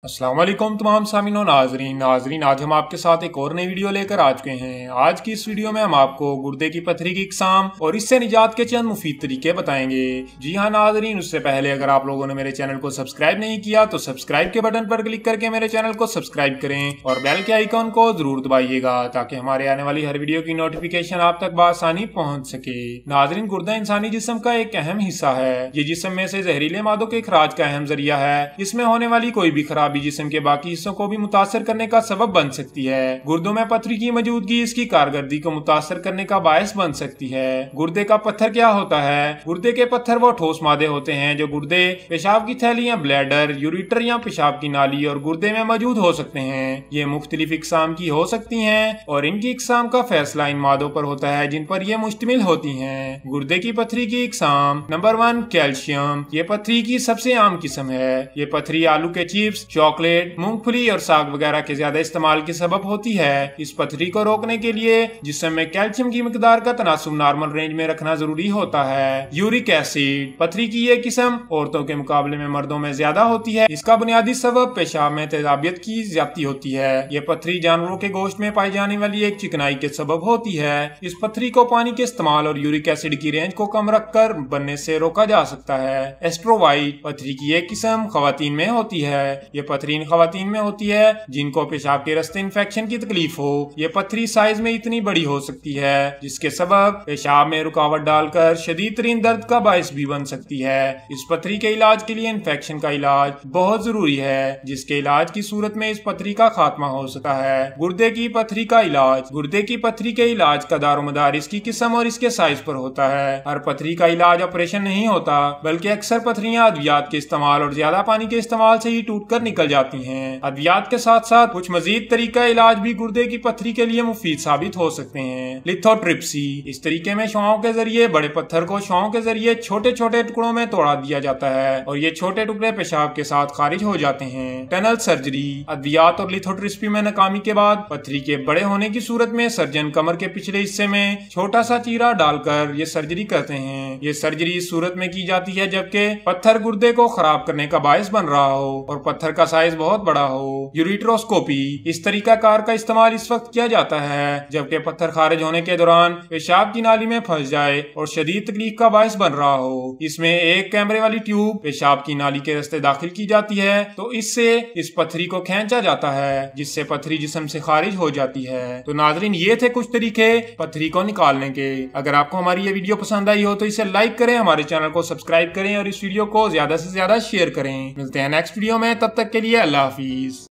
अस्सलाम वालेकुम तमाम सामीन और नाजरीन आज हम आपके साथ एक और नई वीडियो लेकर आ चुके हैं। आज की इस वीडियो में हम आपको गुर्दे की पथरी की इकसाम और इससे निजात के चंद मुफीद तरीके बताएंगे। जी हाँ नाजरीन, उससे पहले अगर आप लोगों ने मेरे चैनल को सब्सक्राइब नहीं किया तो सब्सक्राइब के बटन पर क्लिक करके मेरे चैनल को सब्सक्राइब करें और बेल के आइकॉन को जरूर दबाइएगा ताकि हमारे आने वाली हर वीडियो की नोटिफिकेशन आप तक बआसानी पहुँच सके। नाजरीन, गुर्दा इंसानी जिस्म का एक अहम हिस्सा है। ये जिस्म में से जहरीले मादों के इखराज का अहम जरिया है। इसमें होने वाली कोई भी खराबी जिस्म के बाकी हिस्सों को भी मुतासर करने का सबब बन सकती है। गुर्दों में पथरी की मौजूदगी इसकी कारकर्दगी को मुतासर करने का बायस बन सकती है। गुर्दे का पत्थर क्या होता है? गुर्दे के पत्थर वो ठोस मादे होते हैं जो गुर्दे, पेशाब की थैली या ब्लैडर, यूरिटर या पेशाब की नाली और गुर्दे में मौजूद हो सकते हैं। ये मुख्तलिफ इकसाम की हो सकती हैं और इनकी इकसाम का फैसला इन मादों पर होता है जिन पर ये मुश्तमिल होती हैं। गुर्दे की पथरी की इकसाम। Number 1, calcium. ये पथरी की सबसे आम किस्म है। ये पथरी आलू के चिप्स, चॉकलेट, मूंगफली और साग वगैरह के ज्यादा इस्तेमाल के सबब होती है। इस पथरी को रोकने के लिए जिस्म में कैल्शियम की मिकदार का तनासुब नॉर्मल रेंज में रखना जरूरी होता है। Uric acid. पथरी की ये किस्म औरतों के मुकाबले में मर्दों में ज्यादा होती है। इसका बुनियादी सबब पेशाब में तेजाबियत की ज्यादती होती है। ये पथरी जानवरों के गोश्त में पाई जाने वाली एक चिकनाई के सबब होती है। इस पथरी को पानी के इस्तेमाल और यूरिक एसिड की रेंज को कम रखकर बनने से रोका जा सकता है। एस्ट्रोवाइट। पथरी की एक किस्म खवातीन में होती है। ये पथरी खवातीन में होती है जिनको पेशाब के रास्ते इन्फेक्शन की तकलीफ हो। ये पथरी साइज में इतनी बड़ी हो सकती है जिसके सबब पेशाब में रुकावट डालकर शदीद तरीन दर्द का बायस भी बन सकती है। इस पथरी के इलाज के लिए इन्फेक्शन का इलाज बहुत जरूरी है, जिसके इलाज की सूरत में इस पथरी का खात्मा हो सकता है। गुर्दे की पथरी का इलाज। गुर्दे की पथरी के इलाज का दारोमदार इसकी किस्म और इसके साइज पर होता है। हर पथरी का इलाज ऑपरेशन नहीं होता, बल्कि अक्सर पथरियां अद्वियात के इस्तेमाल और ज्यादा पानी के इस्तेमाल से ही टूट कर निकल जाती हैं। अद्वियात के साथ साथ कुछ मजीद तरीका इलाज भी गुर्दे की पथरी के लिए मुफीद साबित हो सकते हैं। लिथोट्रिप्सी। इस तरीके में शुआओं के जरिए बड़े पत्थर को शुआओं के जरिए छोटे छोटे टुकड़ों में तोड़ा दिया जाता है और ये छोटे टुकड़े पेशाब के साथ खारिज हो जाते हैं। Tunnel surgery. अद्वियात और लिथोट्रिप्सी में नाकामी के बाद पथरी के बड़े होने की सूरत में सर्जन कमर के पिछले हिस्से में छोटा सा चीरा डालकर ये सर्जरी करते हैं। ये सर्जरी इस सूरत में की जाती है जबकि पत्थर गुर्दे को खराब करने का बायस बन रहा हो और पत्थर का साइज बहुत बड़ा हो। यूरिट्रोस्कोपी। इस तरीका कार का इस्तेमाल इस वक्त किया जाता है जबकि पत्थर खारिज होने के दौरान पेशाब की नाली में फंस जाए और शदीद तकलीफ का बायस बन रहा हो। इसमें एक कैमरे वाली ट्यूब पेशाब की नाली के रास्ते दाखिल की जाती है तो इससे इस पथरी को खींचा जाता है जिससे पथरी जिस्म से खारिज हो जाती है। तो नाजरीन, ये थे कुछ तरीके पथरी को निकालने के। अगर आपको हमारी ये वीडियो पसंद आई हो तो इसे लाइक करें, हमारे चैनल को सब्सक्राइब करें और इस वीडियो को ज्यादा से ज्यादा शेयर करें। मिलते हैं नेक्स्ट वीडियो में, तब तक के लिए अल्लाह हाफिज।